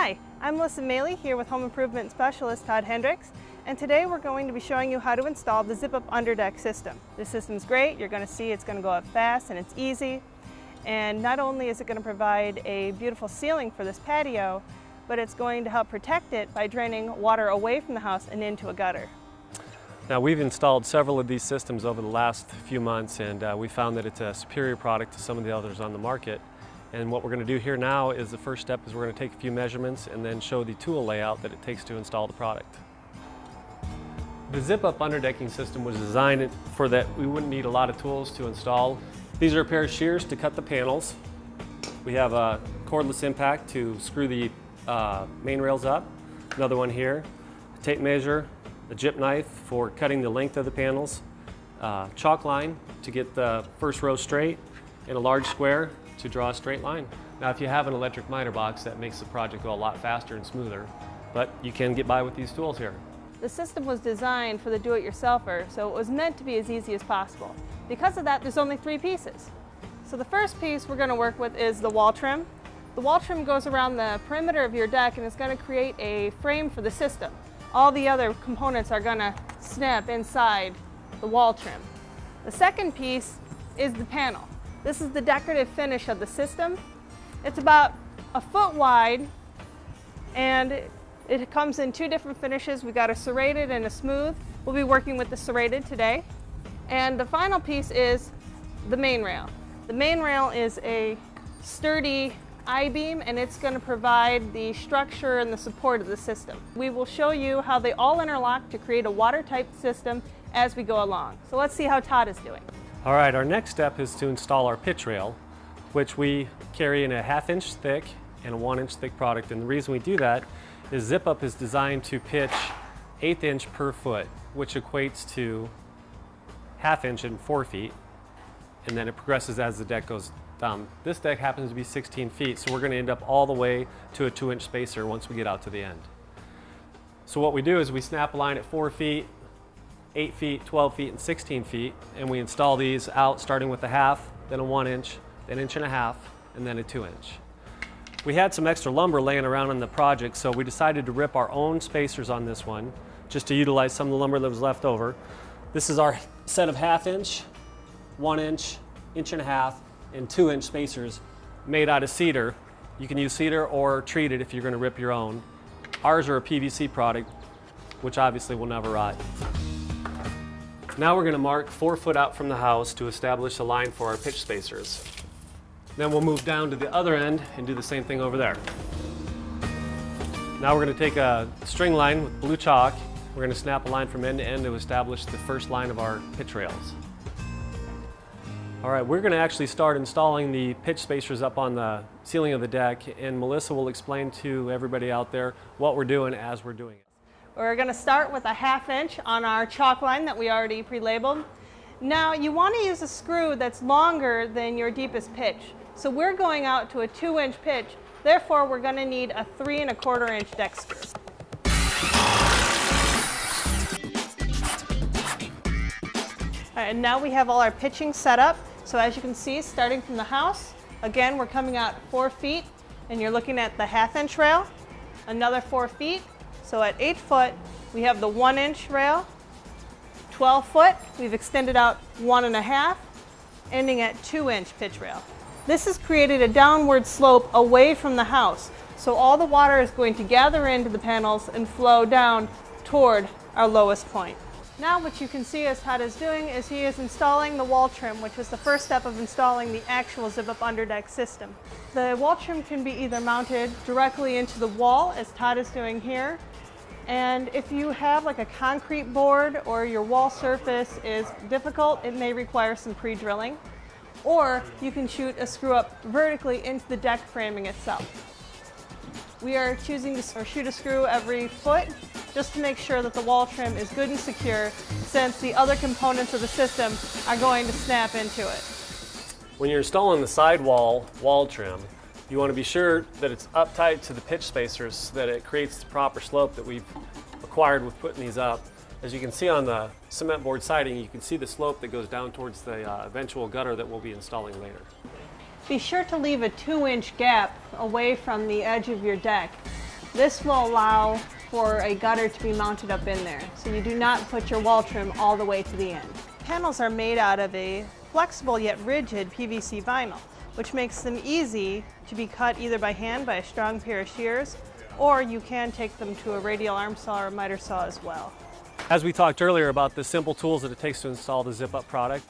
Hi, I'm Melissa Maley here with Home Improvement Specialist Todd Hendricks, and today we're going to be showing you how to install the zip-up UnderDeck system. This system's great. You're going to see it's going to go up fast and it's easy, and not only is it going to provide a beautiful ceiling for this patio, but it's going to help protect it by draining water away from the house and into a gutter. Now, we've installed several of these systems over the last few months, and we found that it's a superior product to some of the others on the market. And what we're going to do here now is the first step is we're going to take a few measurements and then show the tool layout that it takes to install the product. The zip-up underdecking system was designed for that we wouldn't need a lot of tools to install. These are a pair of shears to cut the panels. We have a cordless impact to screw the main rails up. Another one here, a tape measure, a jip knife for cutting the length of the panels, chalk line to get the first row straight, and a large square to draw a straight line. Now, if you have an electric miter box, that makes the project go a lot faster and smoother, but you can get by with these tools here. The system was designed for the do-it-yourselfer, so it was meant to be as easy as possible. Because of that, there's only 3 pieces. So the first piece we're going to work with is the wall trim. The wall trim goes around the perimeter of your deck and it's going to create a frame for the system. All the other components are going to snap inside the wall trim. The second piece is the panel. This is the decorative finish of the system. It's about a foot wide, and it comes in 2 different finishes. We got a serrated and a smooth. We'll be working with the serrated today. And the final piece is the main rail. The main rail is a sturdy I-beam, and it's going to provide the structure and the support of the system. We will show you how they all interlock to create a watertight system as we go along. So let's see how Todd is doing. All right, our next step is to install our pitch rail, which we carry in a 1/2 inch thick and a 1 inch thick product. And the reason we do that is zip-up is designed to pitch 1/8 inch per foot, which equates to 1/2 inch and 4 feet. And then it progresses as the deck goes down. This deck happens to be 16 feet, so we're going to end up all the way to a 2 inch spacer once we get out to the end. So what we do is we snap a line at 4 feet, 8 feet, 12 feet, and 16 feet, and we install these out starting with a 1/2, then a 1 inch, then 1.5 inches, and then a 2 inch. We had some extra lumber laying around in the project, so we decided to rip our own spacers on this one, just to utilize some of the lumber that was left over. This is our set of 1/2 inch, 1 inch, 1.5 inches, and 2 inch spacers made out of cedar. You can use cedar or treated if you're going to rip your own. Ours are a PVC product, which obviously will never rot. Now we're going to mark 4 foot out from the house to establish a line for our pitch spacers. Then we'll move down to the other end and do the same thing over there. Now we're going to take a string line with blue chalk. We're going to snap a line from end to end to establish the first line of our pitch rails. All right, we're going to actually start installing the pitch spacers up on the ceiling of the deck, and Melissa will explain to everybody out there what we're doing as we're doing it. We're going to start with a 1/2 inch on our chalk line that we already pre-labeled. Now you want to use a screw that's longer than your deepest pitch. So we're going out to a 2 inch pitch, therefore we're going to need a 3 1/4 inch deck screw. All right, and now we have all our pitching set up. So as you can see, starting from the house, again we're coming out 4 feet, and you're looking at the 1/2 inch rail, another 4 feet. So at 8 foot, we have the 1 inch rail. 12 foot, we've extended out 1.5, ending at 2 inch pitch rail. This has created a downward slope away from the house. So all the water is going to gather into the panels and flow down toward our lowest point. Now what you can see as Todd is doing is he is installing the wall trim, which is the first step of installing the actual zip-up underdeck system. The wall trim can be either mounted directly into the wall, as Todd is doing here, and if you have like a concrete board or your wall surface is difficult, it may require some pre-drilling. Or you can shoot a screw up vertically into the deck framing itself. We are choosing to shoot a screw every foot just to make sure that the wall trim is good and secure, since the other components of the system are going to snap into it. When you're installing the sidewall wall trim, you want to be sure that it's uptight to the pitch spacers so that it creates the proper slope that we've acquired with putting these up. As you can see on the cement board siding, you can see the slope that goes down towards the eventual gutter that we'll be installing later. Be sure to leave a 2 inch gap away from the edge of your deck. This will allow for a gutter to be mounted up in there, so you do not put your wall trim all the way to the end. Panels are made out of a flexible yet rigid PVC vinyl, which makes them easy to be cut either by hand by a strong pair of shears, or you can take them to a radial arm saw or a miter saw as well. As we talked earlier about the simple tools that it takes to install the zip-up product,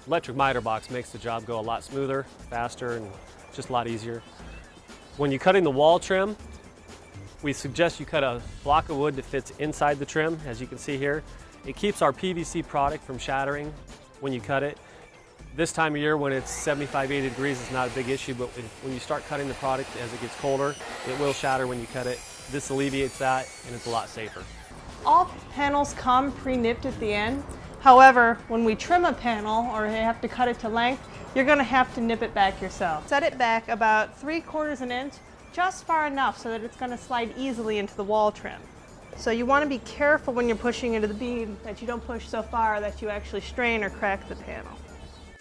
electric miter box makes the job go a lot smoother, faster, and just a lot easier. When you're cutting the wall trim, we suggest you cut a block of wood that fits inside the trim, as you can see here. It keeps our PVC product from shattering when you cut it. This time of year when it's 75, 80 degrees, it's not a big issue, but when you start cutting the product as it gets colder, it will shatter when you cut it. This alleviates that, and it's a lot safer. All panels come pre-nipped at the end. However, when we trim a panel or you have to cut it to length, you're going to have to nip it back yourself. Set it back about 3/4 an inch, just far enough so that it's going to slide easily into the wall trim. So you want to be careful when you're pushing into the bead that you don't push so far that you actually strain or crack the panel.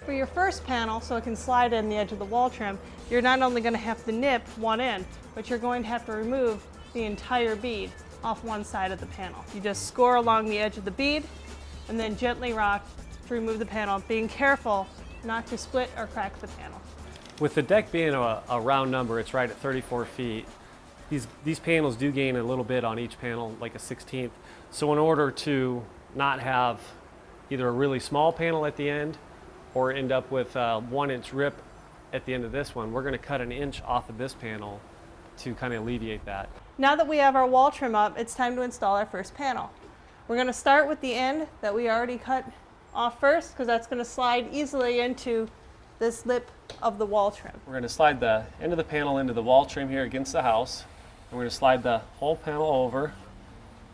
For your first panel, so it can slide in the edge of the wall trim, you're not only going to have to nip one end, but you're going to have to remove the entire bead off one side of the panel. You just score along the edge of the bead and then gently rock to remove the panel, being careful not to split or crack the panel. With the deck being a round number, it's right at 34 feet. These panels do gain a little bit on each panel, like a 1/16. So in order to not have either a really small panel at the end or end up with a 1-inch rip at the end of this one, we're going to cut 1 inch off of this panel to kind of alleviate that. Now that we have our wall trim up, it's time to install our first panel. We're going to start with the end that we already cut off first, because that's going to slide easily into this lip of the wall trim. We're going to slide the end of the panel into the wall trim here against the house. And we're going to slide the whole panel over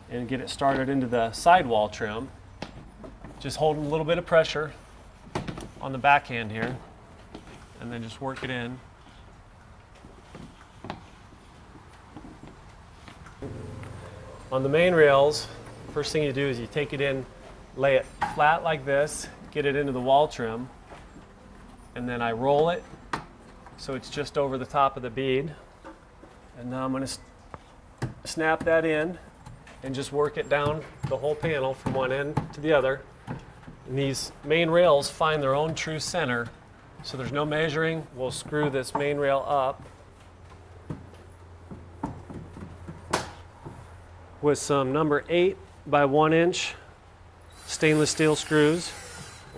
and get it started into the side wall trim. Just holding a little bit of pressure on the backhand here, and then just work it in. On the main rails, first thing you do is you take it in, lay it flat like this, get it into the wall trim, and then I roll it so it's just over the top of the bead. And now I'm going to snap that in and just work it down the whole panel from one end to the other. And these main rails find their own true center, so there's no measuring. We'll screw this main rail up with some number 8 by 1 inch stainless steel screws.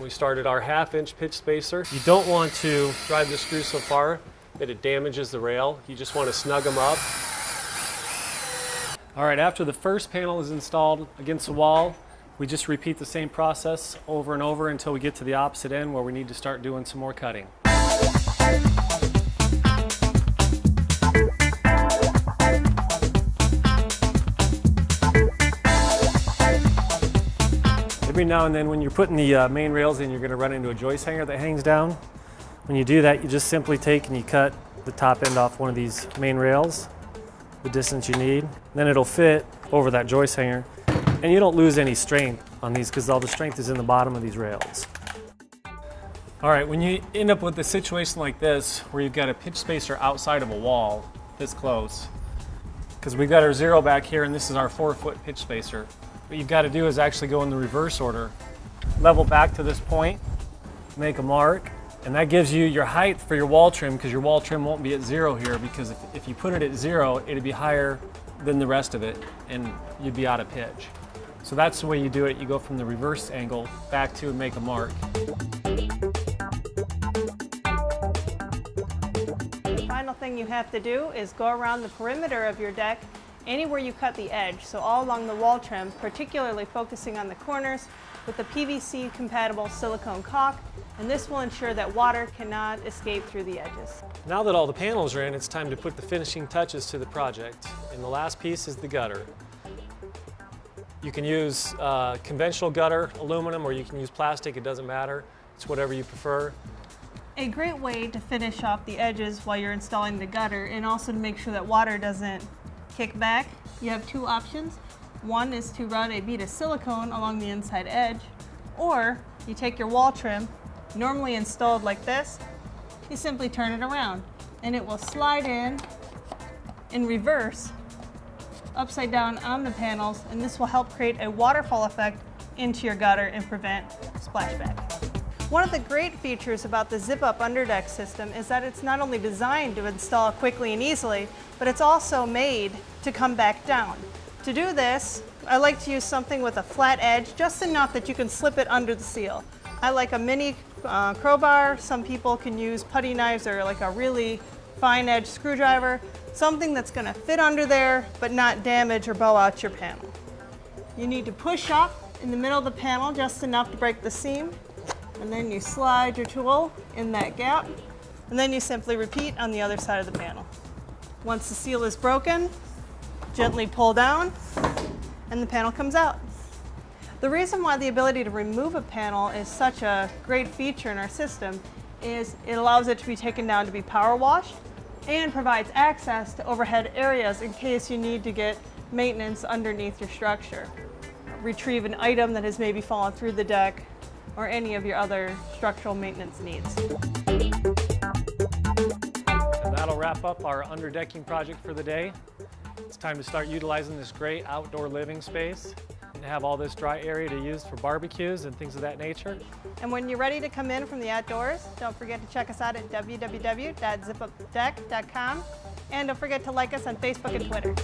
We started our 1/2 inch pitch spacer. You don't want to drive the screw so far that it damages the rail. You just want to snug them up. All right, after the first panel is installed against the wall, we just repeat the same process over and over until we get to the opposite end where we need to start doing some more cutting. Every now and then when you're putting the main rails in, you're going to run into a joist hanger that hangs down. When you do that, you just simply take and you cut the top end off one of these main rails, the distance you need. Then it'll fit over that joist hanger, and you don't lose any strength on these because all the strength is in the bottom of these rails. All right, when you end up with a situation like this where you've got a pitch spacer outside of a wall this close, because we've got our 0 back here and this is our 4-foot pitch spacer, what you've got to do is actually go in the reverse order. Level back to this point, make a mark, and that gives you your height for your wall trim, because your wall trim won't be at 0 here, because if you put it at 0, it'd be higher than the rest of it and you'd be out of pitch. So that's the way you do it. You go from the reverse angle back to and make a mark. The final thing you have to do is go around the perimeter of your deck anywhere you cut the edge, so all along the wall trim, particularly focusing on the corners with a PVC compatible silicone caulk, and this will ensure that water cannot escape through the edges. Now that all the panels are in, it's time to put the finishing touches to the project. And the last piece is the gutter. You can use conventional gutter, aluminum, or you can use plastic, it doesn't matter. It's whatever you prefer. A great way to finish off the edges while you're installing the gutter, and also to make sure that water doesn't kick back, you have 2 options. One is to run a bead of silicone along the inside edge, or you take your wall trim, normally installed like this, you simply turn it around and it will slide in reverse upside down on the panels, and this will help create a waterfall effect into your gutter and prevent splashback. One of the great features about the zip-up UnderDeck system is that it's not only designed to install quickly and easily, but it's also made to come back down. To do this, I like to use something with a flat edge, just enough that you can slip it under the seal. I like a mini crowbar. Some people can use putty knives or like a really fine edge screwdriver, something that's going to fit under there but not damage or bow out your panel. You need to push up in the middle of the panel just enough to break the seam, and then you slide your tool in that gap, and then you simply repeat on the other side of the panel. Once the seal is broken, gently pull down and the panel comes out. The reason why the ability to remove a panel is such a great feature in our system is it allows it to be taken down to be power washed and provides access to overhead areas in case you need to get maintenance underneath your structure. Retrieve an item that has maybe fallen through the deck, or any of your other structural maintenance needs. And that'll wrap up our underdecking project for the day. It's time to start utilizing this great outdoor living space and have all this dry area to use for barbecues and things of that nature. And when you're ready to come in from the outdoors, don't forget to check us out at www.zipupdeck.com, and don't forget to like us on Facebook and Twitter.